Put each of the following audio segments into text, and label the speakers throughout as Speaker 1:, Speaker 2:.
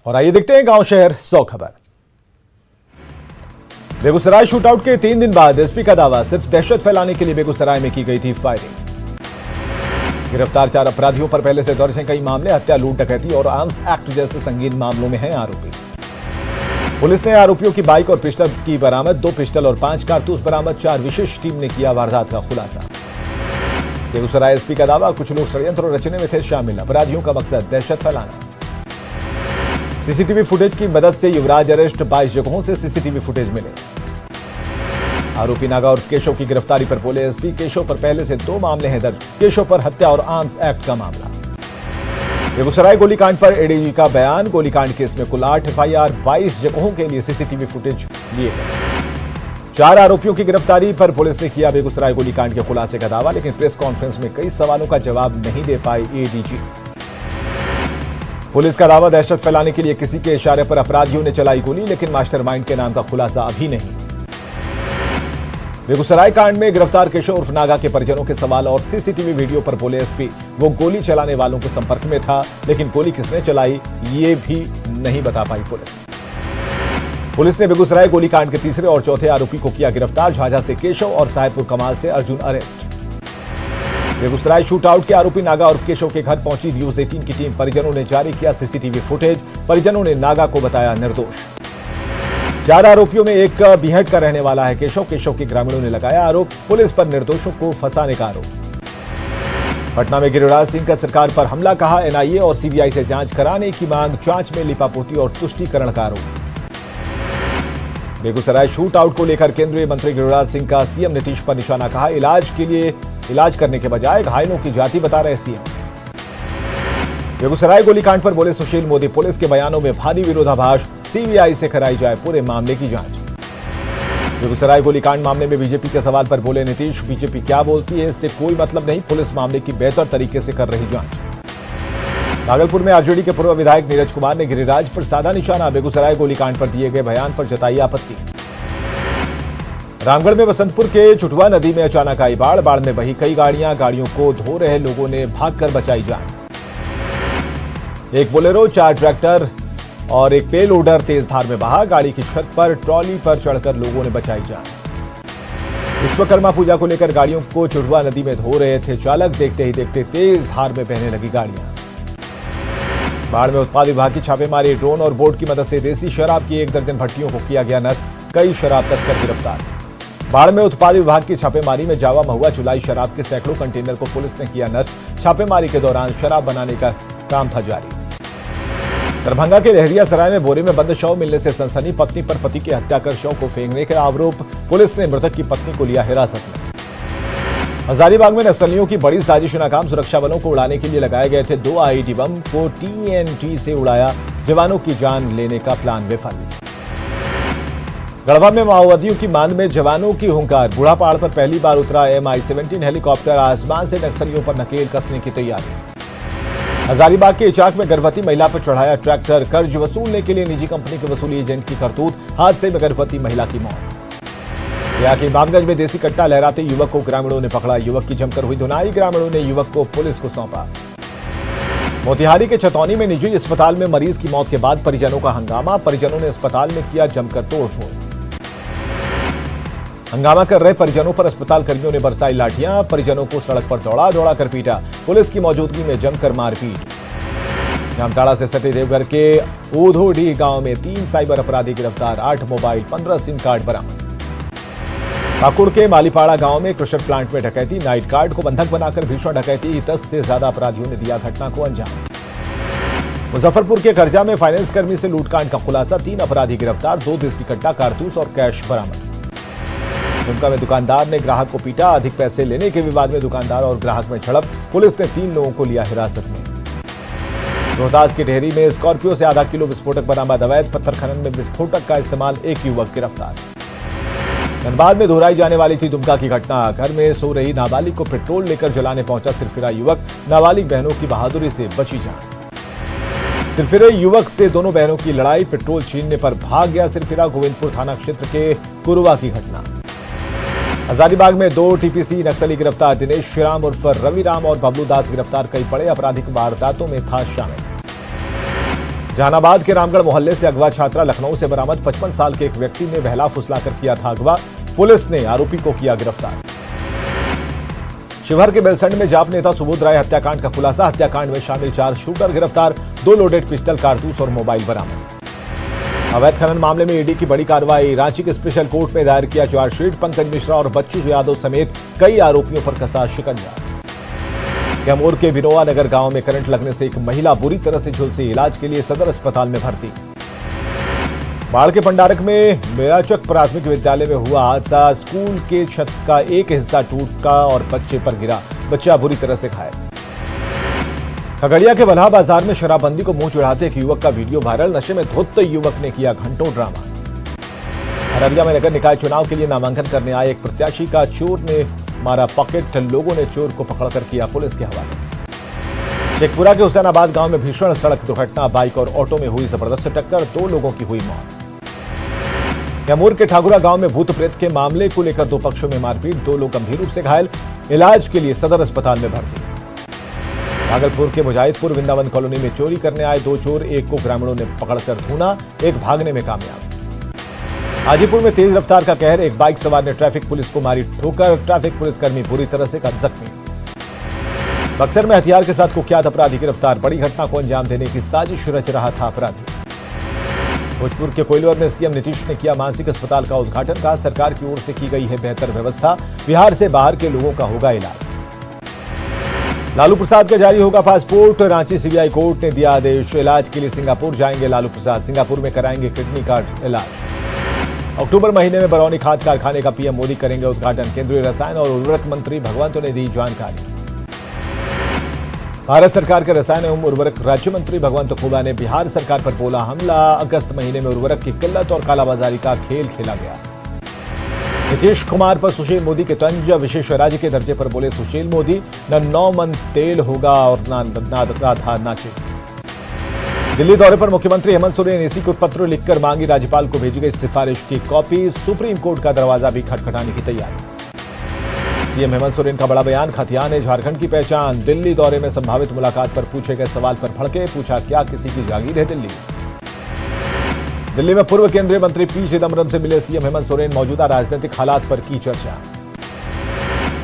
Speaker 1: और आइए देखते हैं गांव शहर 100 खबर। बेगूसराय शूटआउट के 3 दिन बाद एसपी का दावा, सिर्फ दहशत फैलाने के लिए बेगूसराय में की गई थी फायरिंग। गिरफ्तार 4 अपराधियों पर पहले से दर्ज हैं कई मामले। हत्या, लूट, डकैती और आर्म्स एक्ट जैसे संगीन मामलों में हैं आरोपी। पुलिस ने आरोपियों की बाइक और पिस्टल की बरामद, 2 पिस्टल और 5 कारतूस बरामद। 4 विशेष टीम ने किया वारदात का खुलासा। बेगूसराय एसपी का दावा, कुछ लोग षड्यंत्र रचने में थे शामिल। अपराधियों का मकसद दहशत फैलाना। सीसीटीवी फुटेज की मदद से युवराज अरेस्ट, 22 जगहों से सीसीटीवी फुटेज मिले। आरोपी नागा और केशव की गिरफ्तारी पर बोले एसपी, केशव पर पहले से 2 मामले हैं दर्ज। केशव पर हत्या और आर्म्स एक्ट का मामला। बेगूसराय गोलीकांड पर एडीजी का बयान, गोलीकांड केस में कुल 8 एफआईआर, 22 जगहों के लिए सीसीटीवी फुटेज लिए गए। 4 आरोपियों की गिरफ्तारी पर पुलिस ने किया बेगूसराय गोलीकांड के खुलासे का दावा, लेकिन प्रेस कॉन्फ्रेंस में कई सवालों का जवाब नहीं दे पाई एडीजी। पुलिस का दावा, दहशत फैलाने के लिए किसी के इशारे पर अपराधियों ने चलाई गोली, लेकिन मास्टरमाइंड के नाम का खुलासा अभी नहीं। बेगूसराय कांड में गिरफ्तार केशव उर्फ नागा के परिजनों के सवाल और सीसीटीवी वीडियो पर बोले एसपी, वो गोली चलाने वालों के संपर्क में था, लेकिन गोली किसने चलाई ये भी नहीं बता पाई पुलिस ने बेगूसराय गोलीकांड के तीसरे और चौथे आरोपी को किया गिरफ्तार। झाझा से केशव और साहेबपुर कमाल से अर्जुन अरेस्ट। बेगूसराय शूटआउट के आरोपी नागा और केशव के घर पहुंची न्यूज 18 की टीम। परिजनों ने जारी किया सीसीटीवी फुटेज। परिजनों ने नागा को बताया निर्दोष। 4 आरोपियों में एक बिहट का रहने वाला है केशव के ग्रामीणों ने लगाया आरोप। पुलिस पर निर्दोषों को फंसाने का आरोप। पटना में गिरिराज सिंह का सरकार पर हमला, कहा एनआईए और सीबीआई से जांच कराने की मांग। जांच में लिपापोती और तुष्टीकरण का आरोप। बेगूसराय शूट आउट को लेकर केंद्रीय मंत्री गिरिराज सिंह का सीएम नीतीश पर निशाना, कहा इलाज करने के बजाय घायलों की जाति बता रहे सीएम। बेगूसराय गोलीकांड पर बोले सुशील मोदी, पुलिस के बयानों में भारी विरोधाभास। सीबीआई से कराई जाए पूरे मामले की जांच। बेगूसराय गोलीकांड मामले में बीजेपी के सवाल पर बोले नीतीश, बीजेपी क्या बोलती है इससे कोई मतलब नहीं, पुलिस मामले की बेहतर तरीके से कर रही जांच। भागलपुर में आरजेडी के पूर्व विधायक नीरज कुमार ने गिरिराज पर साधा निशाना। बेगूसराय गोलीकांड पर दिए गए बयान पर जताई आपत्ति। रामगढ़ में बसंतपुर के चुटवा नदी में अचानक आई बाढ़ में बही कई गाड़ियों को धो रहे लोगों ने भागकर बचाई जान। एक बोलेरो, 4 ट्रैक्टर और एक पे लोडर तेज धार में बहा। गाड़ी की छत पर ट्रॉली पर चढ़कर लोगों ने बचाई जान। विश्वकर्मा पूजा को लेकर गाड़ियों को चुटवा नदी में धो रहे थे चालक। देखते ही देखते तेज धार में बहने लगी गाड़ियां। बाढ़ में उत्पाद विभाग की छापेमारी। ड्रोन और बोट की मदद से देसी शराब की 1 दर्जन भट्टियों को किया गया नष्ट। कई शराब तस्कर गिरफ्तार। बाढ़ में उत्पाद विभाग की छापेमारी में जावा, महुआ, चुलाई शराब के सैकड़ों कंटेनर को पुलिस ने किया नष्ट। छापेमारी के दौरान शराब बनाने का काम था जारी। दरभंगा के लहरिया सराय में बोरे में बंद शव मिलने से सनसनी। पत्नी पर पति की हत्या कर शव को फेंकने के आरोप। पुलिस ने मृतक की पत्नी को लिया हिरासत में। हजारीबाग में नक्सलियों की बड़ी साजिश नाकाम। सुरक्षा बलों को उड़ाने के लिए लगाए गए थे 2 आईईडी बम को टीएनटी से उड़ाया। जवानों की जान लेने का प्लान विफल। गढ़वा में माओवादियों की मांद में जवानों की हुंकार। बूढ़ा पहाड़ पर पहली बार उतरा MI-17 हेलीकॉप्टर। आसमान से नक्सलियों पर नकेल कसने की तैयारी। हजारीबाग के इचाक में गर्भवती महिला पर चढ़ाया ट्रैक्टर। कर्ज वसूलने के लिए निजी कंपनी के वसूली एजेंट की करतूत। हादसे में गर्भवती महिला की मौत। यहाँ के इमामगंज में देसी कट्टा लहराते युवक को ग्रामीणों ने पकड़ा। युवक की जमकर हुई धुनाई। ग्रामीणों ने युवक को पुलिस को सौंपा। मोतिहारी के छतौनी में निजी अस्पताल में मरीज की मौत के बाद परिजनों का हंगामा। परिजनों ने अस्पताल में किया जमकर तोड़फोड़। हंगामा कर रहे परिजनों पर अस्पताल कर्मियों ने बरसाई लाठियां। परिजनों को सड़क पर दौड़ा कर पीटा। पुलिस की मौजूदगी में जमकर मारपीट। जामताड़ा से सटे देवघर के ओधोडीह गांव में 3 साइबर अपराधी गिरफ्तार। 8 मोबाइल, 15 सिम कार्ड बरामद। पाकुड़ के मालीपाड़ा गांव में क्रशर प्लांट में डकैती। नाइट गार्ड को बंधक बनाकर भीषण डकैती। 10 से ज्यादा अपराधियों ने दिया घटना को अंजाम। मुजफ्फरपुर के करजा में फाइनेंस कर्मी से लूटकांड का खुलासा। 3 अपराधी गिरफ्तार। 2 देसी कट्टा, कारतूस और कैश बरामद। दुमका में दुकानदार ने ग्राहक को पीटा। अधिक पैसे लेने के विवाद में दुकानदार और ग्राहक में झड़प। पुलिस ने 3 लोगों को लिया हिरासत में। रोहतास की डेहरी में स्कॉर्पियो से आधा किलो विस्फोटक बरामद। अवैध पत्थर खनन में विस्फोटक का इस्तेमाल। 1 युवक गिरफ्तार। धनबाद में दोहराई जाने वाली थी दुमका की घटना। घर में सो रही नाबालिग को पेट्रोल लेकर जलाने पहुंचा सिरफिरा युवक। नाबालिग बहनों की बहादुरी से बची जान। सिरफिरे युवक से दोनों बहनों की लड़ाई। पेट्रोल छीनने पर भाग गया सिरफिरा। गोविंदपुर थाना क्षेत्र के कुरवा की घटना। हजारीबाग में 2 टीपीसी नक्सली गिरफ्तार। दिनेश श्रीराम उर्फ रवि राम और बबलू दास गिरफ्तार। कई बड़े आपराधिक वारदातों में था शामिल। जहानाबाद के रामगढ़ मोहल्ले से अगवा छात्रा लखनऊ से बरामद 55 साल के एक व्यक्ति ने बहला फुसलाकर किया था अगवा। पुलिस ने आरोपी को किया गिरफ्तार। शिवहर के बेलसंड में जाप नेता सुबोध राय हत्याकांड का खुलासा। हत्याकांड में शामिल 4 शूटर गिरफ्तार। 2 लोडेड पिस्टल, कारतूस और मोबाइल बरामद। अवैध खनन मामले में ईडी की बड़ी कार्रवाई। रांची के स्पेशल कोर्ट में दायर किया चार्जशीट। पंकज मिश्रा और बच्चू यादव समेत कई आरोपियों पर कसा शिकंजा। कैमूर के बिनोआ नगर गांव में करंट लगने से एक महिला बुरी तरह से झुलसी। इलाज के लिए सदर अस्पताल में भर्ती। बाढ़ के पंडारक में मेराचक प्राथमिक विद्यालय में हुआ हादसा। स्कूल के छत का एक हिस्सा टूटा और बच्चे पर गिरा। बच्चा बुरी तरह से घायल। खगड़िया के बल्हा बाजार में शराबबंदी को मुंह चढ़ाते एक युवक का वीडियो वायरल। नशे में धुत युवक ने किया घंटों ड्रामा। अररिया में नगर निकाय चुनाव के लिए नामांकन करने आए एक प्रत्याशी का चोर ने मारा पॉकेट। लोगों ने चोर को पकड़कर किया पुलिस के हवाले। शेखपुरा के हुसैनाबाद गांव में भीषण सड़क दुर्घटना। बाइक और ऑटो में हुई जबरदस्त टक्कर। 2 लोगों की हुई मौत। कैमूर के ठाकुरा गांव में भूत प्रेत के मामले को लेकर 2 पक्षों में मारपीट। 2 लोग गंभीर रूप से घायल। इलाज के लिए सदर अस्पताल में भर्ती। भागलपुर के मुजाहिदपुर वृंदावन कॉलोनी में चोरी करने आए 2 चोर। एक को ग्रामीणों ने पकड़कर धूना, एक भागने में कामयाब। हाजीपुर में तेज रफ्तार का कहर। एक बाइक सवार ने ट्रैफिक पुलिस को मारी ठोकर। ट्रैफिक पुलिसकर्मी बुरी तरह से जख्मी। बक्सर में हथियार के साथ कुख्यात अपराधी गिरफ्तार। बड़ी घटना को अंजाम देने की साजिश रच रहा था अपराधी। भोजपुर के कोइलवर में सीएम नीतीश ने किया मानसिक अस्पताल का उद्घाटन। कहा सरकार की ओर से की गई है बेहतर व्यवस्था। बिहार से बाहर के लोगों का होगा इलाज। लालू प्रसाद का जारी होगा पासपोर्ट। रांची सीबीआई कोर्ट ने दिया आदेश। इलाज के लिए सिंगापुर जाएंगे लालू प्रसाद। सिंगापुर में कराएंगे किडनी का इलाज। अक्टूबर महीने में बरौनी खाद कारखाने का पीएम मोदी करेंगे उद्घाटन। केंद्रीय रसायन और उर्वरक मंत्री भगवंत ने दी जानकारी। भारत सरकार के रसायन एवं उर्वरक राज्य मंत्री भगवंत खुबा ने बिहार सरकार पर बोला हमला। अगस्त महीने में उर्वरक की किल्लत और कालाबाजारी का खेल खेला गया। नीतीश कुमार पर सुशील मोदी के तंज। विशेष राज्य के दर्जे पर बोले सुशील मोदी, न 9 मन तेल होगा और न राधा नाचे। दिल्ली दौरे पर मुख्यमंत्री हेमंत सोरेन एसी को पत्र लिखकर मांगी राज्यपाल को भेजी गई सिफारिश की कॉपी। सुप्रीम कोर्ट का दरवाजा भी खटखटाने की तैयारी। सीएम हेमंत सोरेन का बड़ा बयान। खतियान है झारखंड की पहचान। दिल्ली दौरे में संभावित मुलाकात पर पूछे गए सवाल पर भड़के। पूछा क्या किसी की जागीर है दिल्ली। दिल्ली में पूर्व केंद्रीय मंत्री पी चिदम्बरम से मिले सीएम हेमंत सोरेन। मौजूदा राजनीतिक हालात पर की चर्चा।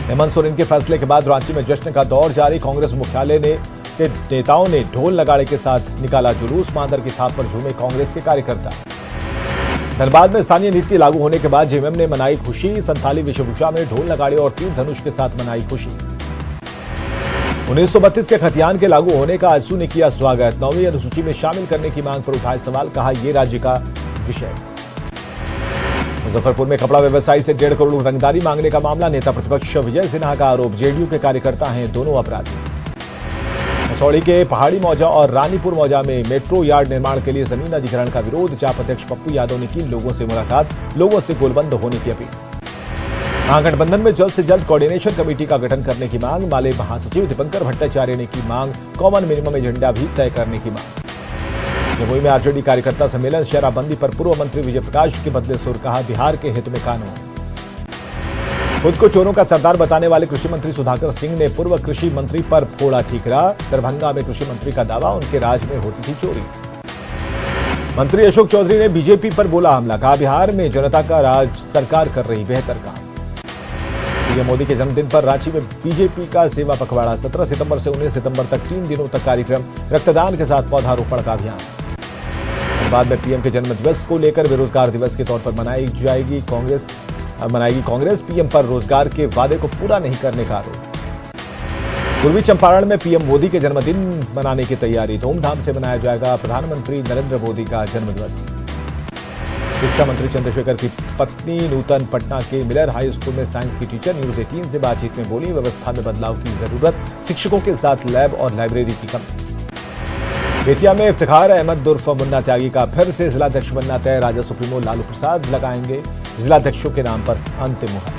Speaker 1: हेमंत सोरेन के फैसले के बाद रांची में जश्न का दौर जारी। कांग्रेस मुख्यालय से नेताओं ने ढोल नगाड़े के साथ निकाला जुलूस। मांदर की थाप पर झूमे कांग्रेस के कार्यकर्ता। धनबाद में स्थानीय नीति लागू होने के बाद जेएमएम ने मनाई खुशी। संथाली वेशभूषा में ढोल नगाड़े और तीर धनुष के साथ मनाई खुशी। 1932 के खतियान के लागू होने का आजसू ने किया स्वागत। 9वीं अनुसूची में शामिल करने की मांग पर उठाए सवाल। कहा यह राज्य का विषय। मुजफ्फरपुर में कपड़ा व्यवसायी से 1.5 करोड़ रंगदारी मांगने का मामला। नेता प्रतिपक्ष विजय सिन्हा का आरोप। जेडीयू के कार्यकर्ता हैं दोनों अपराधी। मसौड़ी के पहाड़ी मौजा और रानीपुर मौजा में मेट्रो यार्ड निर्माण के लिए जमीन अधिग्रहण का विरोध। जाप अध्यक्ष पप्पू यादव ने की लोगों से मुलाकात। लोगों से गोलबंद होने की अपील। महागठबंधन में जल्द से जल्द कोऑर्डिनेशन कमेटी का गठन करने की मांग। माले महासचिव दीपंकर भट्टाचार्य ने की मांग। कॉमन मिनिमम एजेंडा भी तय करने की मांग। जमुई में आरजेडी कार्यकर्ता सम्मेलन। शराबबंदी पर पूर्व मंत्री विजय प्रकाश के बदले सुर। कहा बिहार के हित में कानून। खुद को चोरों का सरदार बताने वाले कृषि मंत्री सुधाकर सिंह ने पूर्व कृषि मंत्री पर फोड़ा ठीकरा। दरभंगा में कृषि मंत्री का दावा उनके राज में होती थी चोरी। मंत्री अशोक चौधरी ने बीजेपी पर बोला हमला। कहा बिहार में जनता का राज सरकार कर रही बेहतर काम। पीएम मोदी के जन्मदिन पर रांची में बीजेपी का सेवा पखवाड़ा। 17 सितंबर से 19 सितंबर तक 3 दिनों तक कार्यक्रम। रक्तदान के साथ पौधारोपण का अभियान। बाद में पीएम के जन्मदिवस को लेकर बेरोजगार दिवस के तौर पर मनाएगी कांग्रेस। पीएम पर रोजगार के वादे को पूरा नहीं करने का आरोप। पूर्वी चंपारण में पीएम मोदी के जन्मदिन मनाने की तैयारी। धूमधाम से मनाया जाएगा प्रधानमंत्री नरेंद्र मोदी का जन्मदिवस। शिक्षा मंत्री चंद्रशेखर की पत्नी नूतन पटना के मिलर हाई स्कूल में साइंस की टीचर। न्यूज 18 से बातचीत में बोली व्यवस्था में बदलाव की जरूरत। शिक्षकों के साथ लैब और लाइब्रेरी की कमी। बेतिया में इफ्तिखार अहमद उर्फ मुन्ना त्यागी का फिर से जिलाध्यक्ष बनना तय। राजद सुप्रीमो लालू प्रसाद लगाएंगे जिलाध्यक्षों के नाम पर अंतिम मुहर।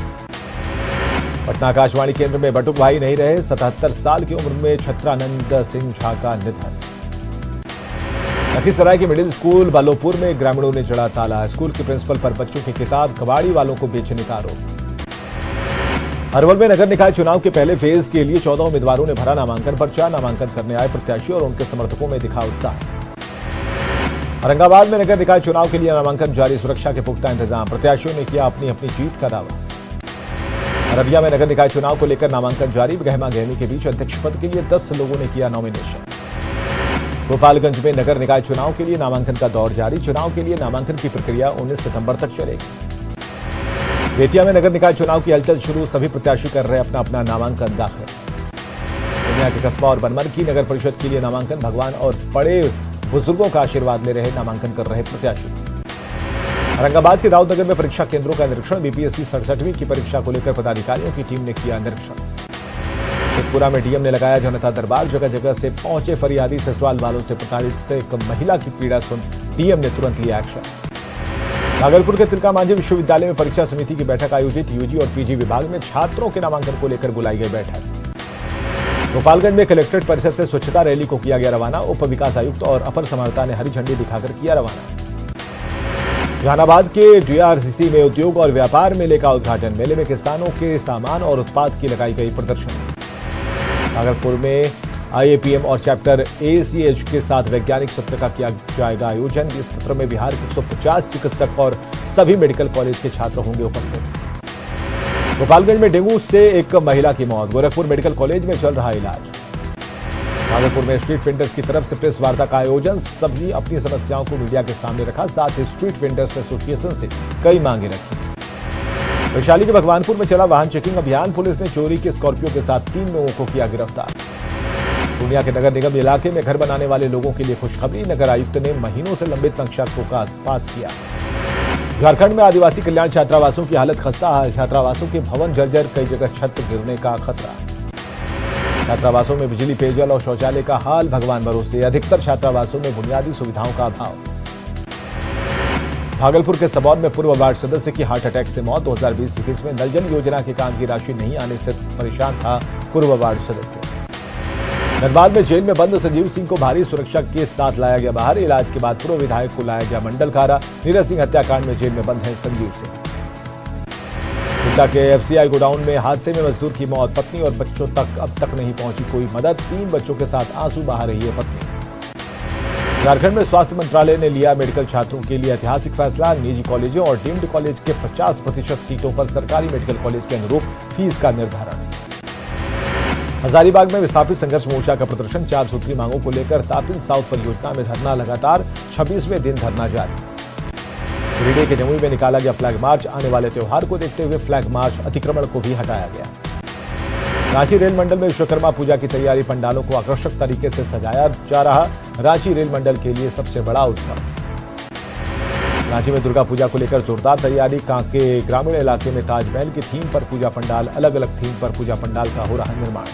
Speaker 1: पटना आकाशवाणी केंद्र में बटुक भाई नहीं रहे। 77 साल की उम्र में छत्रानंद सिंह झा का निधन। लखीसराय के मिडिल स्कूल बालोपुर में ग्रामीणों ने जड़ा ताला। स्कूल के प्रिंसिपल पर बच्चों की किताब कबाड़ी वालों को बेचने का आरोप। अरवल में नगर निकाय चुनाव के पहले फेज के लिए 14 उम्मीदवारों ने भरा नामांकन पर्चा। नामांकन करने आए प्रत्याशी और उनके समर्थकों में दिखा उत्साह। औरंगाबाद में नगर निकाय चुनाव के लिए नामांकन जारी, सुरक्षा के पुख्ता इंतजाम, प्रत्याशियों ने किया अपनी अपनी जीत का दावा। अररिया में नगर निकाय चुनाव को लेकर नामांकन जारी, गहमा गहमी के बीच अध्यक्ष पद के लिए 10 लोगों ने किया नॉमिनेशन। गोपालगंज में नगर निकाय चुनाव के लिए नामांकन का दौर जारी, चुनाव के लिए नामांकन की प्रक्रिया 19 सितंबर तक चलेगी। बेतिया में नगर निकाय चुनाव की हलचल शुरू, सभी प्रत्याशी कर रहे अपना अपना नामांकन दाखिल। पूर्णिया के कस्बा और बनमन की नगर परिषद के लिए नामांकन, भगवान और बड़े बुजुर्गों का आशीर्वाद ले रहे नामांकन कर रहे प्रत्याशी। औरंगाबाद के दाऊदनगर में परीक्षा केंद्रों का निरीक्षण, बीपीएससी 67वीं की परीक्षा को लेकर पदाधिकारियों की टीम ने किया निरीक्षण। शेखपुरा में डीएम ने लगाया जनता दरबार, जगह जगह से पहुंचे फरियादी, ससुराल वालों से प्रताड़ित एक महिला की पीड़ा सुन डीएम ने तुरंत लिया एक्शन। भागलपुर के तिलका मांझी विश्वविद्यालय में परीक्षा समिति की बैठक आयोजित, यूजी और पीजी विभाग में छात्रों के नामांकन को लेकर बुलाई गई बैठक। गोपालगंज में कलेक्ट्रेट परिसर से स्वच्छता रैली को किया गया रवाना, उप विकास आयुक्त और अपर समाहर्ता ने हरी झंडी दिखाकर किया रवाना। जहानाबाद के डीआरसीसी में उद्योग और व्यापार मेले का उद्घाटन, मेले में किसानों के सामान और उत्पाद की लगाई गई प्रदर्शनी। भागलपुर में आईएपीएम और चैप्टर एसीएच के साथ वैज्ञानिक सत्र का किया जाएगा आयोजन, इस सत्र में बिहार के 150 चिकित्सक और सभी मेडिकल कॉलेज के छात्र होंगे उपस्थित। गोपालगंज में डेंगू से एक महिला की मौत, गोरखपुर मेडिकल कॉलेज में चल रहा इलाज। भागलपुर में स्ट्रीट वेंडर्स की तरफ से प्रेस वार्ता का आयोजन, सभी अपनी समस्याओं को मीडिया के सामने रखा, साथ ही स्ट्रीट वेंडर्स एसोसिएशन से कई मांगे रखी। वैशाली के भगवानपुर में चला वाहन चेकिंग अभियान, पुलिस ने चोरी के स्कॉर्पियो के साथ 3 लोगों को किया गिरफ्तार। पूर्णिया के नगर निगम इलाके में घर बनाने वाले लोगों के लिए खुशखबरी, नगर आयुक्त ने महीनों से लंबित नक्शा को पास किया। झारखंड में आदिवासी कल्याण छात्रावासों की हालत खस्ता, छात्रावासों के भवन जर्जर, कई जगह छत गिरने का खतरा। छात्रावासों में बिजली, पेयजल और शौचालय का हाल भगवान भरोसे, अधिकतर छात्रावासों में बुनियादी सुविधाओं का अभाव। भागलपुर के सबौर में पूर्व वार्ड सदस्य की हार्ट अटैक से मौत, 2020-21 में नल जल योजना के काम की राशि नहीं आने से परेशान था पूर्व वार्ड सदस्य। धनबाद में जेल में बंद संजीव सिंह को भारी सुरक्षा के साथ लाया गया बाहर, इलाज के बाद पूर्व विधायक को लाया गया मंडल कारा। नीरज सिंह हत्याकांड में जेल में बंद है संजीव सिंह। गोड्डा के एफसीआई गोडाउन में हादसे में मजदूर की मौत, पत्नी और बच्चों तक अब तक नहीं पहुंची कोई मदद, 3 बच्चों के साथ आंसू बहा रही है पत्नी। झारखंड में स्वास्थ्य मंत्रालय ने लिया मेडिकल छात्रों के लिए ऐतिहासिक फैसला, निजी कॉलेजों और डीम्ड कॉलेज के 50% सीटों पर सरकारी मेडिकल कॉलेज के अनुरूप फीस का निर्धारण। हजारीबाग में विस्थापित संघर्ष मोर्चा का प्रदर्शन, 4 सूत्री मांगों को लेकर तापिन साउथ परियोजना में धरना लगातार, 26वें दिन धरना जारी। गिरिडीह के जमुई में निकाला गया फ्लैग मार्च, आने वाले त्योहार को देखते हुए फ्लैग मार्च अतिक्रमण को भी हटाया गया। रांची रेल मंडल में विश्वकर्मा पूजा की तैयारी, पंडालों को आकर्षक तरीके से सजाया जा रहा, रांची रेल मंडल के लिए सबसे बड़ा उत्सव। रांची में दुर्गा पूजा को लेकर जोरदार तैयारी, कांके ग्रामीण इलाके में ताजमहल की थीम पर पूजा पंडाल, अलग अलग थीम पर पूजा पंडाल का हो रहा निर्माण।